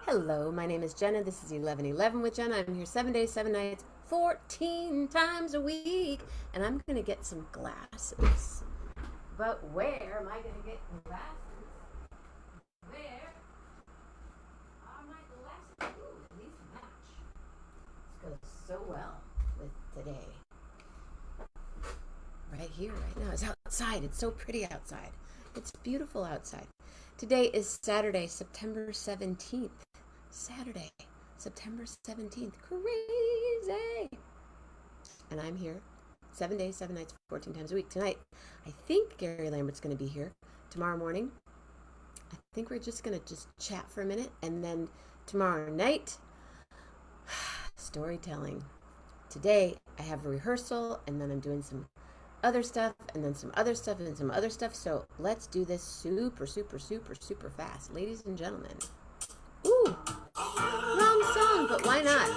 Hello, my name is Jenna. This is 1111 with Jenna. I'm here 7 days, 7 nights, 14 times a week. And I'm going to get some glasses. But where am I going to get glasses? Where are my glasses? Ooh, these match. This goes so well with today. Right here, right now. It's outside. It's so pretty outside. It's beautiful outside. Today is Saturday, September 17th. Saturday, September 17th. Crazy! And I'm here 7 days, 7 nights, 14 times a week. Tonight, I think Gary Lambert's going to be here. Tomorrow morning, I think we're just going to chat for a minute. And then tomorrow night, storytelling. Today, I have a rehearsal, and then I'm doing some other stuff, and then some other stuff, and some other stuff. So let's do this super, super, super, super fast. Ladies and gentlemen. Ooh, wrong song, but why not?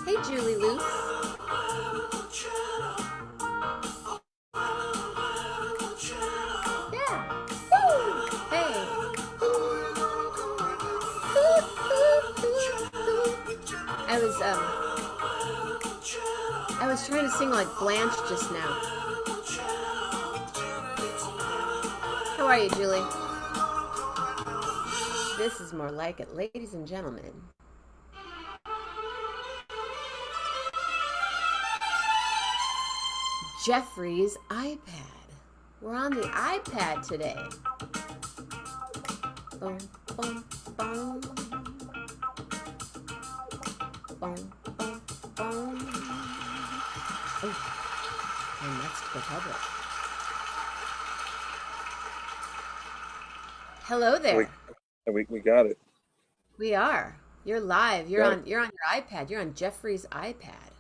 Hey, Julie Luce. Yeah. Woo. Hey. I was trying to sing like Blanche just now. How are you, Julie? This is more like it, ladies and gentlemen. Jeffrey's iPad. We're on the iPad today. Boom, boom, boom. Boom, boom, boom. Oh, and that's the public. Hello there. We got it. We are. You're live. You're on your iPad. You're on Jeffrey's iPad.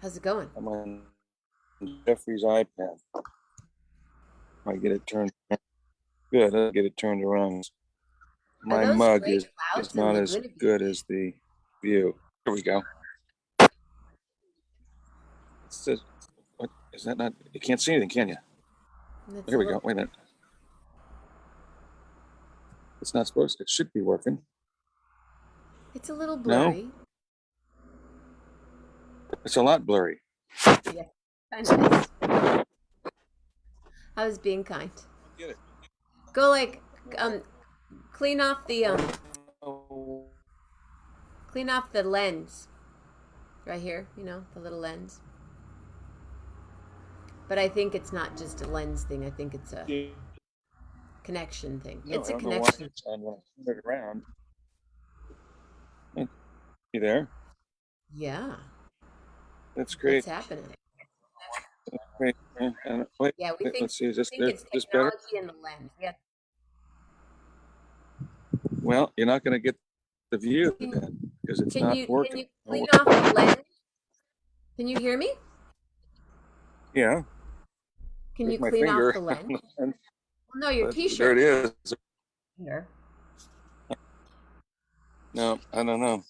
How's it going? I'm on Jeffrey's iPad. I get it turned good. I get it turned around. My mug is not as good as the view. Here we go. It says, what is that? Not you can't see anything, can you? Here we go. Wait a minute. It's not supposed to. It should be working. It's a little blurry. No? It's a lot blurry. Yeah, kind of is. I was being kind. Get it. Go clean off the lens. Right here, the little lens. But I think it's not just a lens thing. I think it's a connection thing. No, it's a connection. Know why it's on when I turn it around. You there? Yeah. That's great. What's happening? Wait, yeah, we think, let's see. Is this it's better? In the lens. Yeah. Well, you're not going to get the view then because it's not working. Can you clean off the lens? Can you hear me? Yeah. Can you clean off the lens? Well, no, your T-shirt. There it is. Here. No, I don't know.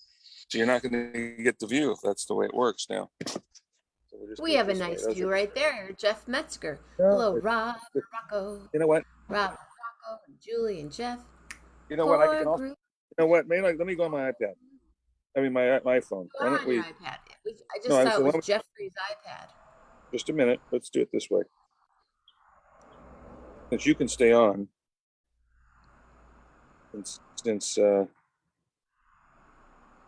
So you're not going to get the view if that's the way it works now. So we have a nice view right there. Jeff Metzger. Hello, Rob, Rocco. You know what? Rob, Rocco, and Julie, and Jeff. You know what? I can also. You know what? Let me go on my iPad. I mean, my iPhone. Why don't we? Your iPad. I just thought it was Jeffrey's iPad. Just a minute. Let's do it this way. Since you can stay on. Since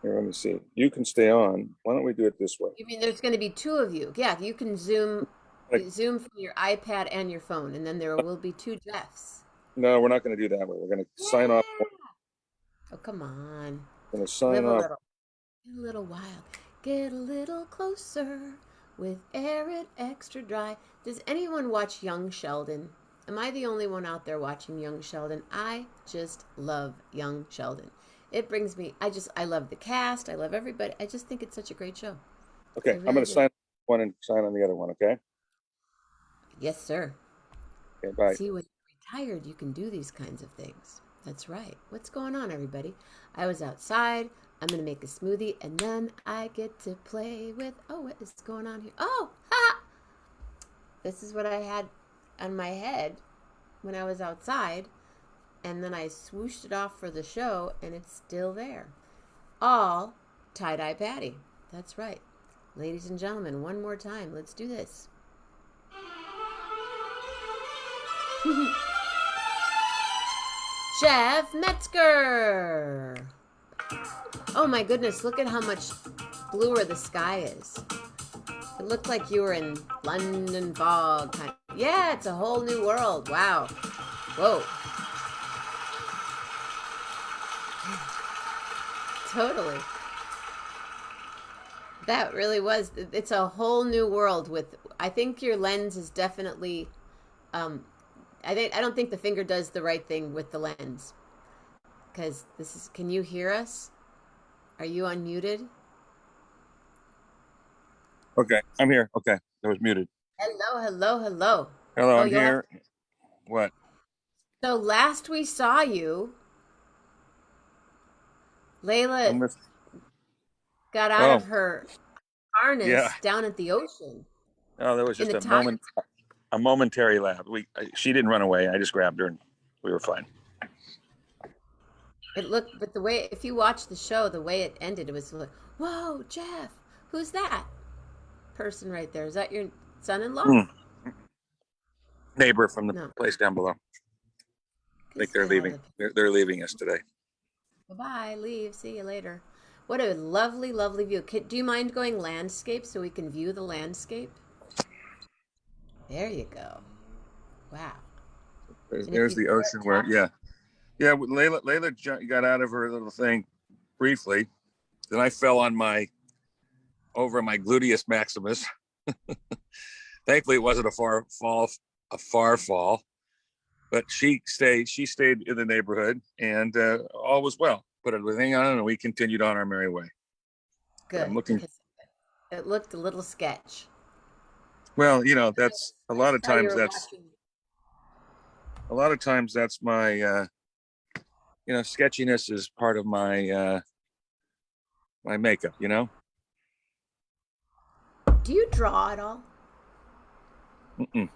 here, let me see. You can stay on. Why don't we do it this way? You mean there's going to be two of you? Yeah, you can zoom from your iPad and your phone, and then there will be two Jeffs. No, we're not going to do that way. We're going to sign off. Oh, come on. We're going to sign off. Get a little wild. Get a little closer with Air It Extra Dry. Does anyone watch Young Sheldon? Am I the only one out there watching Young Sheldon? I just love Young Sheldon. It brings me, I love the cast. I love everybody. I just think it's such a great show. I Okay, I'm really going to do. sign one and sign on the other one, okay? Yes, sir. Okay, bye. See, when you're retired, you can do these kinds of things. That's right. What's going on, everybody? I was outside. I'm going to make a smoothie, and then I get to play with. Oh, what is going on here? Oh, ha! This is what I had on my head when I was outside, and then I swooshed it off for the show, and it's still there. All tie-dye Patty. That's right. Ladies and gentlemen, one more time. Let's do this. Chef Metzger. Oh my goodness, look at how much bluer the sky is. It looked like you were in London fog. Yeah, it's a whole new world. Wow. Whoa. Totally. That really was. It's a whole new world with. I think your lens is definitely. I don't think the finger does the right thing with the lens. Because this is. Can you hear us? Are you unmuted? Okay, I'm here. Okay, I was muted. Hello, hello, hello. Hello, Oh, I'm here. What? So last we saw you, Layla got out Oh, of her yeah. harness down at the ocean Oh, that was in just the tide. a momentary laugh. She didn't run away. I just grabbed her and we were fine. It looked, but the way, if you watch the show, the way it ended, it was like, whoa, Jeff, who's that person right there? Is that your son-in-law? Mm. Neighbor from the No. place down below. I think they're Get out leaving. of They're leaving us today. Bye-bye, leave, see you later. What a lovely, lovely view. Do you mind going landscape so we can view the landscape? There you go. Wow. There's the ocean where, yeah. Layla got out of her little thing briefly. Then I fell on over my gluteus maximus. Thankfully, it wasn't a far fall, but she stayed in the neighborhood, and all was well. Put everything on, and we continued on our merry way. Good, because it looked a little sketch. Well, that's a lot of times. That's my sketchiness is part of my my makeup. Do you draw at all? Mm-mm.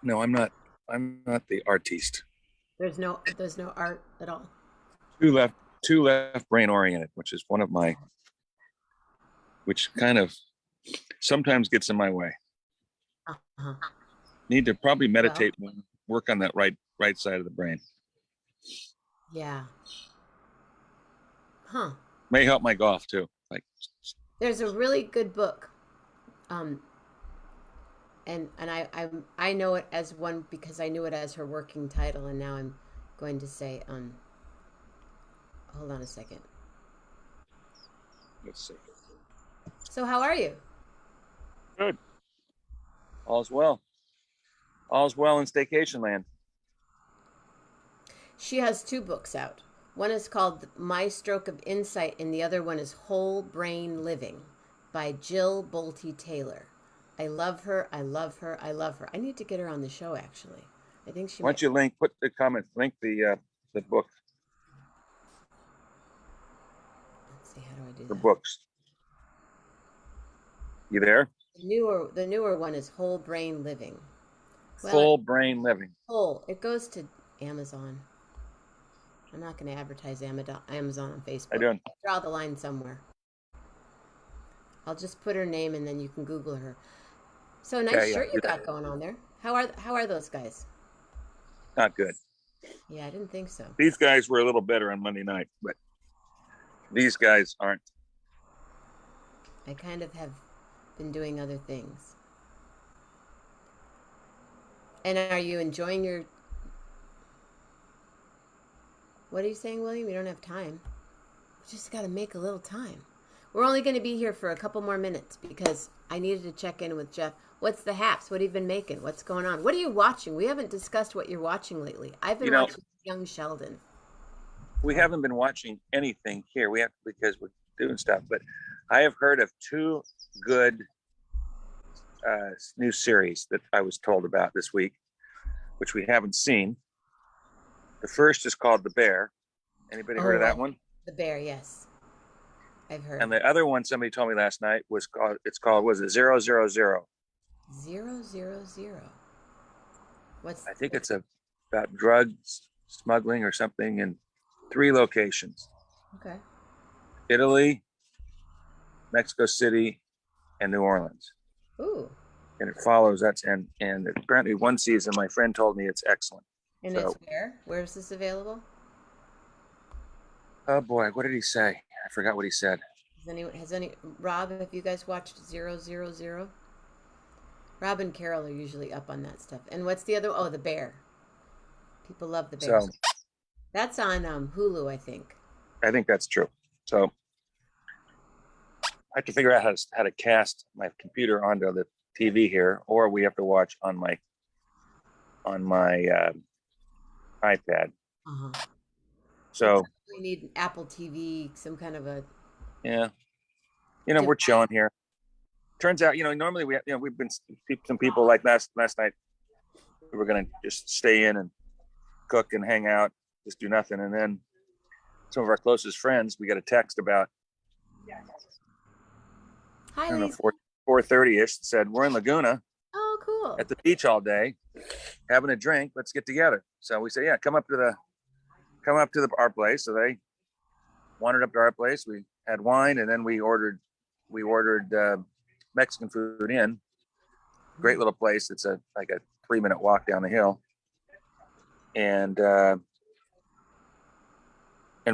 No, I'm not. I'm not the artiste. There's no art at all. Two left brain oriented, which is one of my, which kind of sometimes gets in my way. Uh-huh. Need to probably meditate more, work on that right side of the brain. Yeah. Huh. May help my golf too. There's a really good book. And I know it as one because I knew it as her working title, and now I'm going to say hold on a second. Let's see. So how are you? Good. All's well. All's well in staycation land. She has two books out. One is called My Stroke of Insight, and the other one is Whole Brain Living by Jill Bolte Taylor. I love her. I love her. I love her. I need to get her on the show, actually. I think she. Why don't you put the comment, link the book. Let's see, how do I do the that? books. You there? The newer one is Whole Brain Living. Full Brain Living. Whole. It goes to Amazon. I'm not going to advertise Amazon on Facebook. I don't. Draw the line somewhere. I'll just put her name and then you can Google her. So nice shirt you got going on there. How are those guys? Not good. Yeah, I didn't think so. These guys were a little better on Monday night, but these guys aren't. I kind of have been doing other things. And are you enjoying your... What are you saying, William? You don't have time. We just got to make a little time. We're only going to be here for a couple more minutes because I needed to check in with Jeff. What's the haps? What have you been making? What's going on? What are you watching? We haven't discussed what you're watching lately. I've been watching Young Sheldon. We haven't been watching anything here. We have because we're doing stuff, but I have heard of two good new series that I was told about this week, which we haven't seen. The first is called The Bear. Anybody heard of that one? The Bear, yes. I've heard. And the other one somebody told me last night was called, was it 000? 000. I think it's about drugs smuggling or something in 3 locations. Okay. Italy, Mexico City, and New Orleans. Ooh. And it follows and apparently one season, my friend told me it's excellent. And it's where? Where is this available? Oh boy, what did he say? I forgot what he said. Rob, have you guys watched 000? Rob and Carol are usually up on that stuff. And what's the other? Oh, The Bear. People love The Bear. So, that's on Hulu, I think. I think that's true. So I have to figure out how to cast my computer onto the TV here, or we have to watch on my iPad. Uh-huh. So we need an Apple TV, some kind of a. Yeah, we're chilling here. Turns out, normally we've been some people like last night. We were gonna just stay in and cook and hang out, just do nothing, and then some of our closest friends, we got a text about. Hi, I don't know, 4:30ish. Said we're in Laguna. Oh, cool. At the beach all day, having a drink. Let's get together. So we said, yeah, come up to our place. So they wandered up to our place. We had wine, and then we ordered Mexican food in. Great little place. It's like a 3-minute walk down the hill, and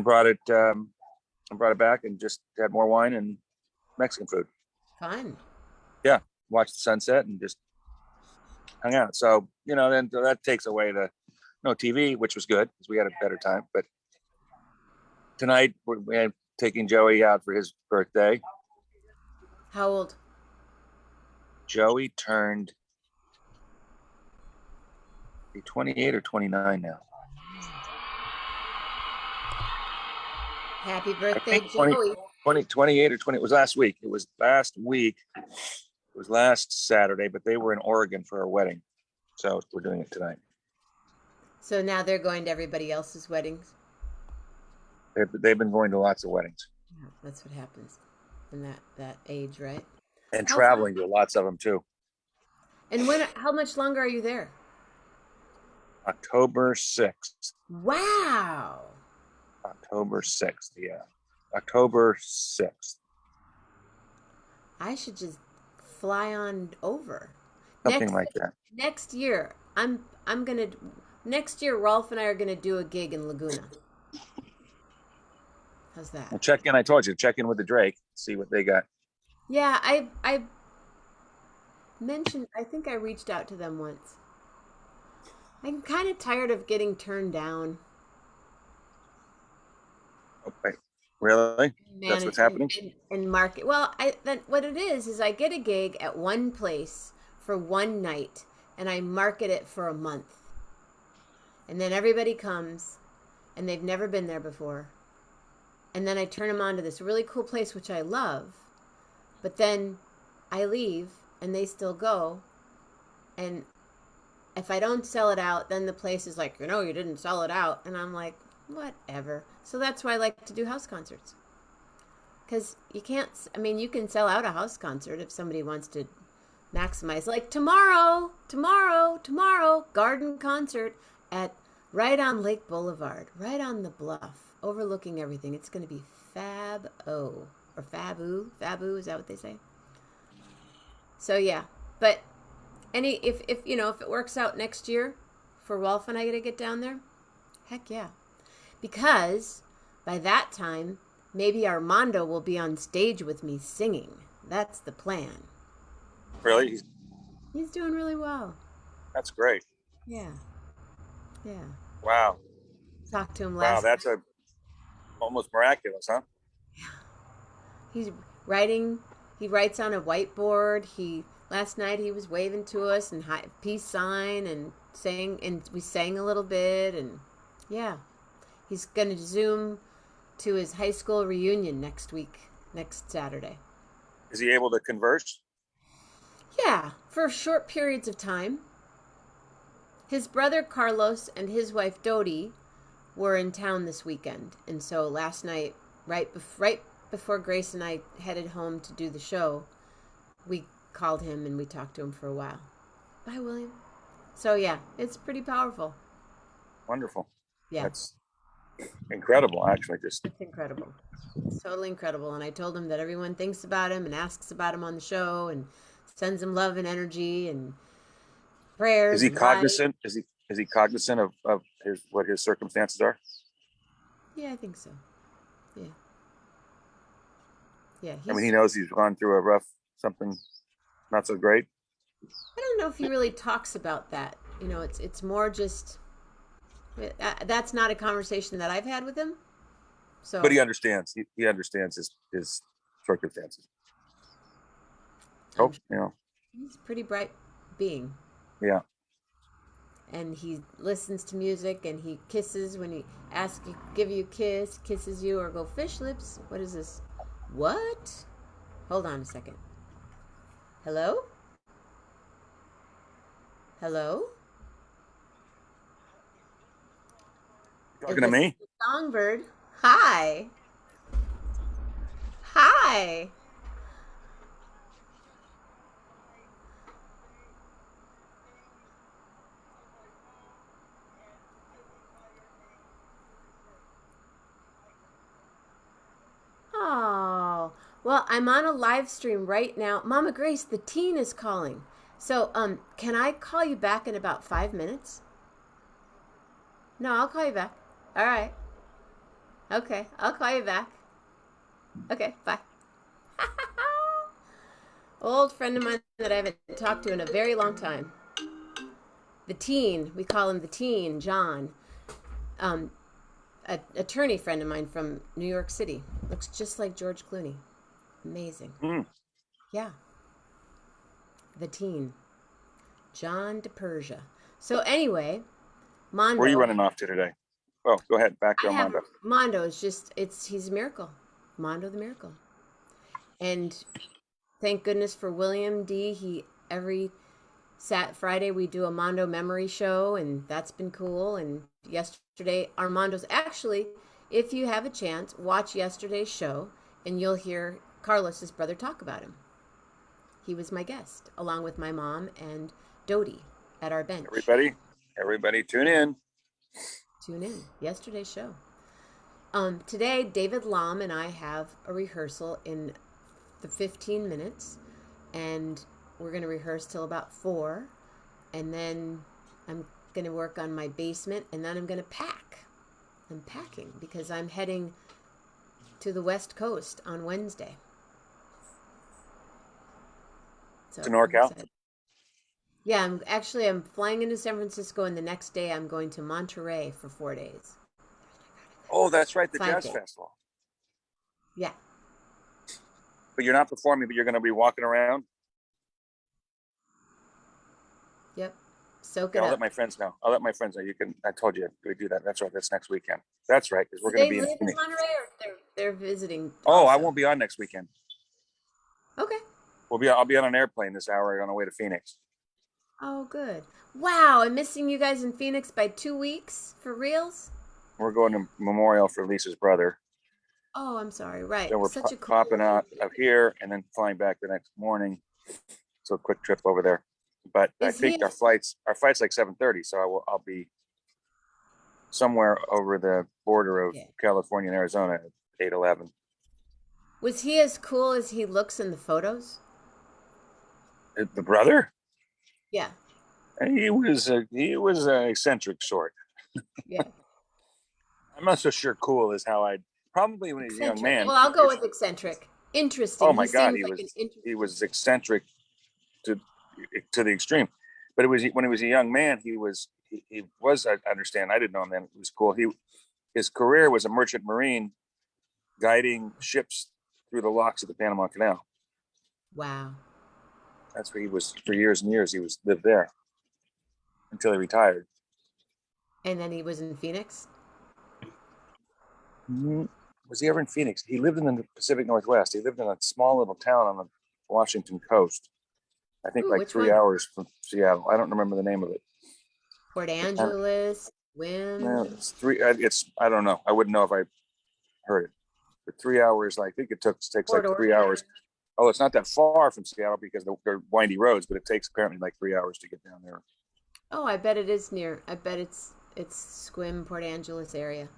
brought it back and just had more wine and Mexican food. Fun. Yeah, watched the sunset and just hung out. So then that takes away the no TV, which was good because we had a better time. But tonight we're taking Joey out for his birthday. How old? Joey turned 28 or 29 now. Happy birthday, Joey. 28 or 20. It was last week. It was last week. It was last Saturday, but they were in Oregon for a wedding. So we're doing it tonight. So now they're going to everybody else's weddings? They've been going to lots of weddings. Yeah, that's what happens in that age, right? And traveling to lots of them too. And how much longer are you there? October 6th. Wow. October 6th, yeah. October 6th. I should just fly on over. Something like that. Next year, next year Rolf and I are gonna do a gig in Laguna. How's that? Well, check in. I told you, check in with the Drake, see what they got. Yeah, I mentioned, I think I reached out to them once. I'm kind of tired of getting turned down. Okay. Really? That's what's happening? And market. Well, what it is I get a gig at one place for one night, and I market it for a month. And then everybody comes, and they've never been there before. And then I turn them on to this really cool place, which I love. But then I leave, and they still go. And if I don't sell it out, then the place is like, you didn't sell it out. And I'm like, whatever. So that's why I like to do house concerts. Because you can sell out a house concert if somebody wants to maximize. Like tomorrow, garden concert right on Lake Boulevard, right on the bluff, overlooking everything. It's going to be Fab-O. Or Fabu, is that what they say? So yeah, but if it works out next year for Rolf and I to get down there, heck yeah, because by that time maybe Armando will be on stage with me singing. That's the plan. Really? He's doing really well. That's great. Yeah. Wow. Talked to him last. Wow, that's almost miraculous, huh? He's writing. He writes on a whiteboard. Last night he was waving to us and peace sign and sang, and we sang a little bit, and yeah, He's going to Zoom to his high school reunion next Saturday. Is he able to converse? Yeah, for short periods of time. His brother Carlos and his wife Dodie were in town this weekend, and so last night, right before Grace and I headed home to do the show, we called him and we talked to him for a while. Bye, William. So yeah, it's pretty powerful. Wonderful. Yeah. That's incredible, actually. It's incredible. It's totally incredible. And I told him that everyone thinks about him and asks about him on the show and sends him love and energy and prayers. Is he cognizant? Is he cognizant of what his circumstances are? Yeah, I think so. Yeah. Yeah. I mean, he knows he's gone through something not so great. I don't know if he really talks about that. It's more just that's not a conversation that I've had with him. So, but he understands. He understands his circumstances. He's a pretty bright being. Yeah. And he listens to music and he kisses when he asks you, give you a kiss, kisses you, or go fish lips. What is this? What? Hold on a second. Hello? Hello? Talking to me? Songbird. Hi. Hi. Oh, well, I'm on a live stream right now. Mama Grace, the teen is calling. So, can I call you back in about 5 minutes? No, I'll call you back. All right. Okay, I'll call you back. Okay, bye. Old friend of mine that I haven't talked to in a very long time. The teen, we call him the teen, John. An attorney friend of mine from New York City. Looks just like George Clooney. Amazing. Yeah. The teen. John DePersia. So anyway, Mondo. Where are you running off to today? Oh, go ahead. Back to Mondo. Mondo is he's a miracle. Mondo the miracle. And thank goodness for William D. Every Friday we do a Mondo memory show, and that's been cool. And yesterday, Armando's actually, if you have a chance, watch yesterday's show, and you'll hear Carlos's brother talk about him. He was my guest, along with my mom and Dodie at our bench. Everybody tune in. Tune in. Yesterday's show. Today, David Lam and I have a rehearsal in the 15 minutes, and we're going to rehearse till about 4, and then I'm going to work on my basement, and then I'm going to pack. I'm packing because I'm heading to the West Coast on Wednesday. So, to NorCal? Yeah, I'm flying into San Francisco, and the next day I'm going to Monterey for 4 days. Oh, that's right, the Jazz Festival. Yeah. But you're not performing, but you're going to be walking around? Yep. Soak it up. I'll let my friends know. I told you we do that. That's right. That's next weekend. That's right, because we're going to be in Phoenix. Monterey, or they're visiting? Oh, also? I won't be on next weekend. Okay. I'll be on an airplane this hour on the way to Phoenix. Oh, good. Wow, I'm missing you guys in Phoenix by 2 weeks for reals. We're going to Memorial for Lisa's brother. Oh, I'm sorry. Right. So we're popping out of here and then flying back the next morning. So a quick trip over there. But I think our flight's like 7:30, so I'll be somewhere over the border of California and Arizona at 8:11. Was he as cool as he looks in the photos? The brother? Yeah. He was an eccentric sort. Yeah. I'm not so sure cool is how I'd probably when he's a young man. Well, I'll go with eccentric. Interesting. Oh my God, he was eccentric to the extreme. But it was when he was a young man, he was I understand. I didn't know him then. It was cool. His career was a merchant marine, guiding ships through the locks of the Panama Canal. Wow. That's where he was for years and years. He lived there until he retired. And then he was in Phoenix? Was he ever in Phoenix? He lived in the Pacific Northwest. He lived in a small little town on the Washington coast. I think like 3 hours from Seattle. I don't remember the name of it. Port Angeles, Well, it's I don't know. I wouldn't know if I heard it. But 3 hours, I think it takes like 3 hours. Oh, it's not that far from Seattle because they're windy roads, but it takes apparently like 3 hours to get down there. Oh, I bet it is near. I bet it's Squim, Port Angeles area.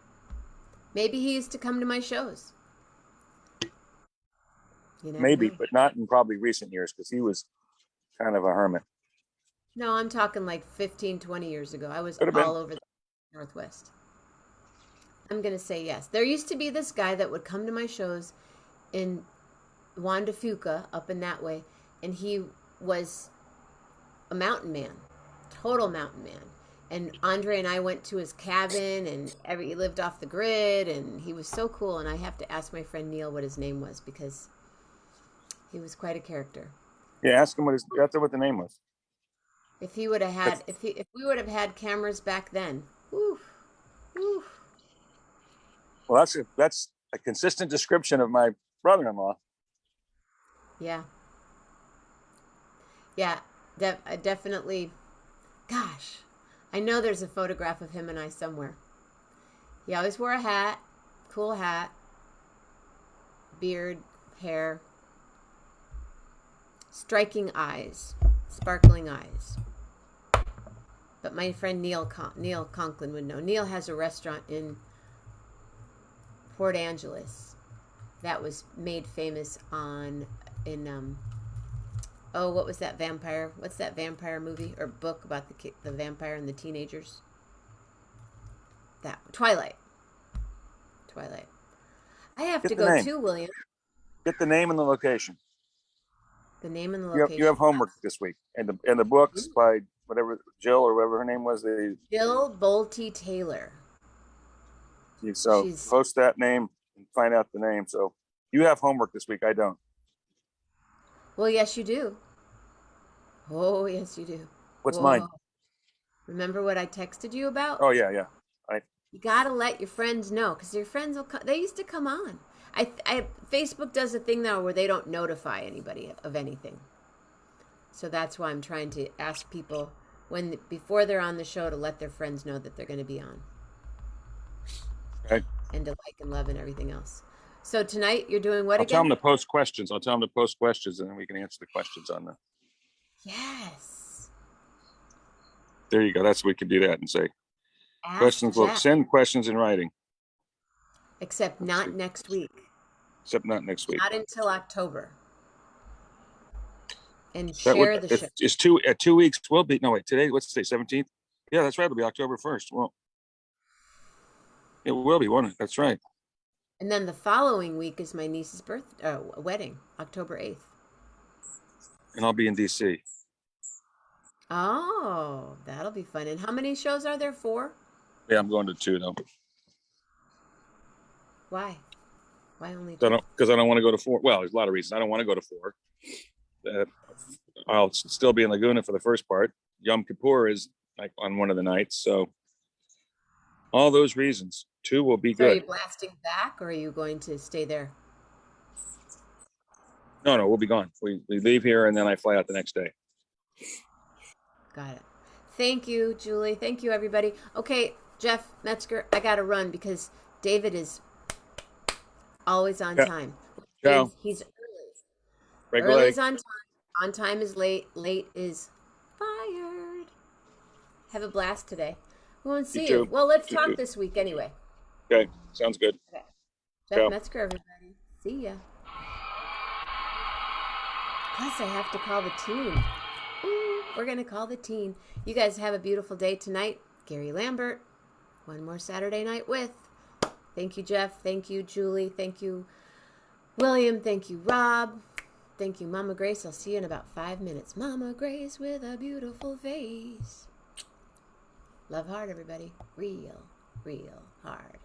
Maybe he used to come to my shows. Maybe, but not in probably recent years because he was kind of a hermit. No, I'm talking like 15, 20 years ago. I was all over the Northwest. I'm going to say yes. There used to be this guy that would come to my shows in Juan de Fuca, up in that way, and he was a mountain man, total mountain man. And Andre and I went to his cabin, and he lived off the grid, and he was so cool. And I have to ask my friend Neil what his name was because he was quite a character. Yeah, ask him what the name was. If he would have had, if we would have had cameras back then. Whew, whew. Well, that's a consistent description of my brother-in-law. Yeah. Yeah, definitely. Gosh, I know there's a photograph of him and I somewhere. He always wore a hat, cool hat, beard, hair, striking eyes, sparkling eyes. But my friend Neil Conklin would know. Neil has a restaurant in Port Angeles that was made famous what was that vampire? What's that vampire movie or book about the vampire and the teenagers? That Twilight. I have to go too, William. Get the name and the location. The name and the location. You have homework this week, and the books by whatever Jill or whatever her name was. Jill Bolte Taylor. So post that name and find out the name. So you have homework this week. I don't. Well, yes, you do. Oh, yes, you do. What's mine? Remember what I texted you about? Oh, yeah. You got to let your friends know because your friends they used to come on. Facebook does a thing now where they don't notify anybody of anything. So that's why I'm trying to ask people before they're on the show to let their friends know that they're going to be on. Okay. And to like and love and everything else. So tonight you're doing what again? I'll tell them to post questions. And then we can answer the questions on the. Yes. There you go. That's what we can do that and say. Questions. Well, send questions in writing. Except not next week. Not until October. And share the show. It's 2 weeks. Will be today. What's today? 17th. Yeah, that's right. It'll be October 1st. Well, it will be, won't it? That's right. And then the following week is my niece's wedding, October 8th. And I'll be in DC. Oh, that'll be fun. And how many shows are there? 4? Yeah, I'm going to 2 though. Why? Why only 2? Because I don't want to go to 4. Well, there's a lot of reasons. I don't want to go to 4. I'll still be in Laguna for the first part. Yom Kippur is like on one of the nights, so all those reasons. 2 will be good. Are you blasting back, or are you going to stay there? No, we'll be gone. We leave here, and then I fly out the next day. Got it. Thank you, Julie. Thank you, everybody. Okay, Jeff Metzger, I got to run because David is always on time. Ciao. He's early. Early is on time. On time is late. Late is fired. Have a blast today. We won't see you. Well, let's talk this week anyway. Okay, sounds good. Okay. Jeff Metzger, everybody. See ya. Plus, I have to call the team. Ooh, we're going to call the team. You guys have a beautiful day tonight. Gary Lambert. One more Saturday night with. Thank you, Jeff. Thank you, Julie. Thank you, William. Thank you, Rob. Thank you, Mama Grace. I'll see you in about 5 minutes. Mama Grace with a beautiful face. Love hard, everybody. Real hard.